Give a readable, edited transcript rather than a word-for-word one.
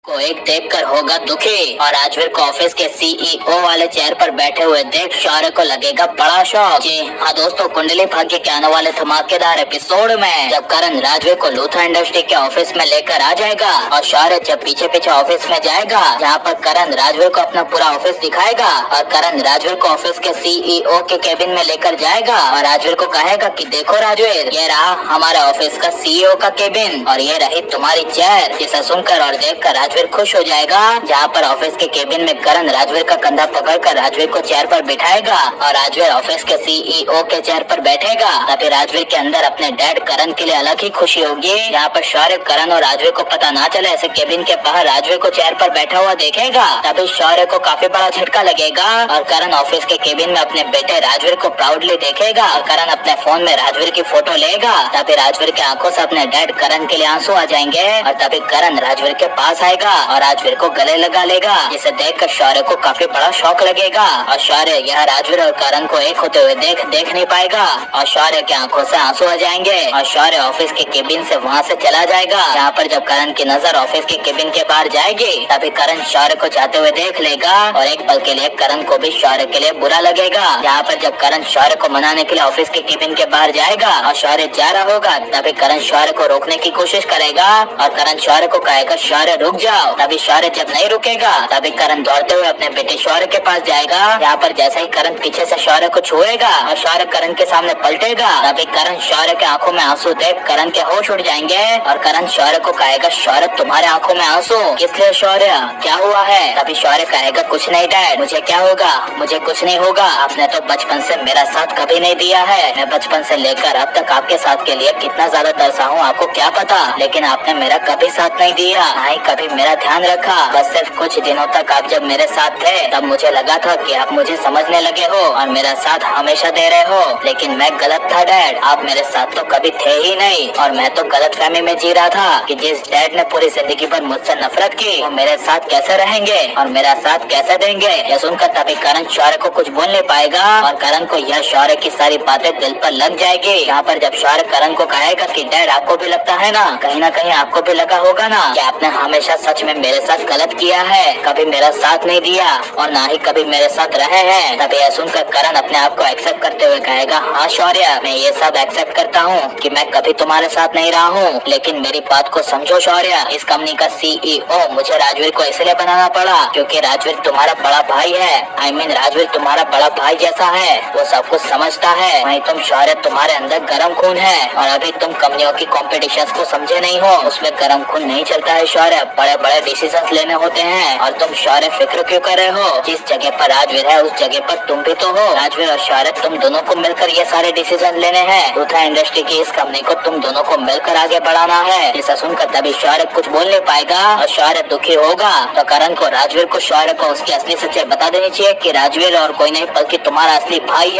को एक देखकर होगा दुखी और राजवीर को ऑफिस के सीईओ वाले चेयर पर बैठे हुए देख शौर्य को लगेगा बड़ा शौक। जी हाँ दोस्तों, कुंडली भाग्य के आने वाले धमाकेदार एपिसोड में जब करण राजवीर को लूथरा इंडस्ट्री के ऑफिस में लेकर आ जाएगा और शौर्य जब पीछे पीछे ऑफिस में जाएगा, जहाँ पर करण राजवीर को अपना पूरा ऑफिस दिखाएगा और करण राजवीर को ऑफिस के सीईओ के केबिन में लेकर जाएगा और राजवीर को कहेगा कि देखो राजवीर, ये रहा हमारे ऑफिस का सीईओ का केबिन और ये रही तुम्हारी चेयर। जिसे सुनकर और देखकर राजवीर खुश हो जाएगा। जहाँ पर ऑफिस के केबिन में करण राजवीर का कंधा पकड़कर राजवीर को चेयर पर बिठाएगा और राजवीर ऑफिस के सीईओ के चेयर पर बैठेगा। तभी राजवीर के अंदर अपने डैड करण के लिए अलग ही खुशी होगी। यहाँ पर शौर्य करण और राजवीर को पता ना चले ऐसे केबिन के बाहर राजवीर को चेयर पर बैठा हुआ देखेगा। तभी शौर्य को काफी बड़ा झटका लगेगा और करण ऑफिस के केबिन में अपने बेटे राजवीर को प्राउडली देखेगा और करण अपने फोन में राजवीर की फोटो लेगा। तभी राजवीर की आंखों से अपने डैड करण के लिए आंसू आ जाएंगे और तभी करण राजवीर के पास आएगा और राजवीर को गले लगा लेगा। जिसे देखकर शौर्य को काफी बड़ा शौक लगेगा और शौर्य यह राजवीर और करण को एक होते हुए देख नहीं पाएगा और शौर्य की आंखों से आंसू आ जाएंगे और शौर्य ऑफिस के केबिन से वहाँ से चला जाएगा। यहाँ पर जब करण की नजर ऑफिस के केबिन के बाहर जाएगी, तभी करण शौर्य को जाते हुए देख लेगा और एक पल के लिए करण को भी शौर्य के लिए बुरा लगेगा। यहाँ पर जब करण शौर्य को मनाने के लिए ऑफिस के केबिन के बाहर जाएगा और शौर्य जा रहा होगा, तभी करण शौर्य को रोकने की कोशिश करेगा और करण शौर्य को कहेगा शौर्य रुक जाओ। तभी शौर्य जब नहीं रुकेगा, तभी करण दौड़ते हुए अपने बेटे शौर्य के पास जाएगा। यहाँ पर जैसे ही करण पीछे से शौर्य को छुएगा और शौर्य करण के सामने पलटेगा, तभी करण शौर्य के आंखों में आंसू देख करण के होश उड़ जाएंगे और करण शौर्य को कहेगा शौर्य तुम्हारे आंखों में आंसू किस लिए शौर्य, क्या हुआ है? तभी शौर्य कहेगा कुछ नहीं डैड, मुझे क्या होगा, मुझे कुछ नहीं होगा। आपने तो बचपन से मेरा साथ कभी नहीं दिया है। मैं बचपन से लेकर अब तक आपके साथ के लिए कितना ज्यादा तरसा हूँ आपको क्या पता, लेकिन आपने मेरा कभी साथ नहीं दिया, ना ही कभी मेरा ध्यान रखा। बस सिर्फ कुछ दिनों तक आप जब मेरे साथ थे तब मुझे लगा था कि आप मुझे समझने लगे हो और मेरा साथ हमेशा दे रहे हो, लेकिन मैं गलत था डैड। आप मेरे साथ तो कभी थे ही नहीं और मैं तो गलत फहमी में जी रहा था कि जिस डैड ने पूरी जिंदगी भर मुझसे नफरत की वो मेरे साथ कैसे रहेंगे और मेरा साथ कैसे देंगे। यह सुनकर तभी करण शौर्य को कुछ बोल नहीं पाएगा और करण को यह शौर्य की सारी बातें दिल पर लग जाएगी। यहाँ पर जब शौर्य करण को कहेगा कि डैड आपको भी लगता है ना कहीं आपको भी लगा होगा ना कि आपने हमेशा सच में मेरे साथ गलत किया है, कभी मेरा साथ नहीं दिया और ना ही कभी मेरे साथ रहे हैं। तभी यह सुनकर करण अपने आप को एक्सेप्ट करते हुए कहेगा हाँ शौर्य, मैं ये सब एक्सेप्ट करता हूँ कि मैं कभी तुम्हारे साथ नहीं रहा हूँ, लेकिन मेरी बात को समझो शौर्य, इस कंपनी का सीईओ मुझे राजवीर को इसलिए बनाना पड़ा क्योंकि राजवीर तुम्हारा बड़ा भाई है। I mean, राजवीर तुम्हारा बड़ा भाई जैसा है, वो सब कुछ समझता है। वहीं तुम शौर्य तुम्हारे अंदर गर्म खून है और अभी तुम कंपनियों की कॉम्पिटिशन को समझे नहीं हो, उसमें गर्म खून नहीं चलता है शौर्य, बड़े बड़े डिसीजन लेने होते हैं। और तुम शौर्य फिक्र क्यों कर रहे हो, जिस जगह पर राजवीर है उस जगह पर तुम भी तो हो। राजवीर और शौर्य तुम दोनों को मिलकर ये सारे डिसीजन लेने हैं। लूथरा इंडस्ट्री की इस कंपनी को तुम दोनों को मिलकर आगे बढ़ाना है। इसे सुनकर तभी शौर्य कुछ बोल नहीं पाएगा और शौर्य दुखी होगा। तो करण को राजवीर को शौर्य को उसकी असली सच्चाई बता देनी चाहिए कि राजवीर और कोई नहीं बल्कि तुम्हारा असली भाई है।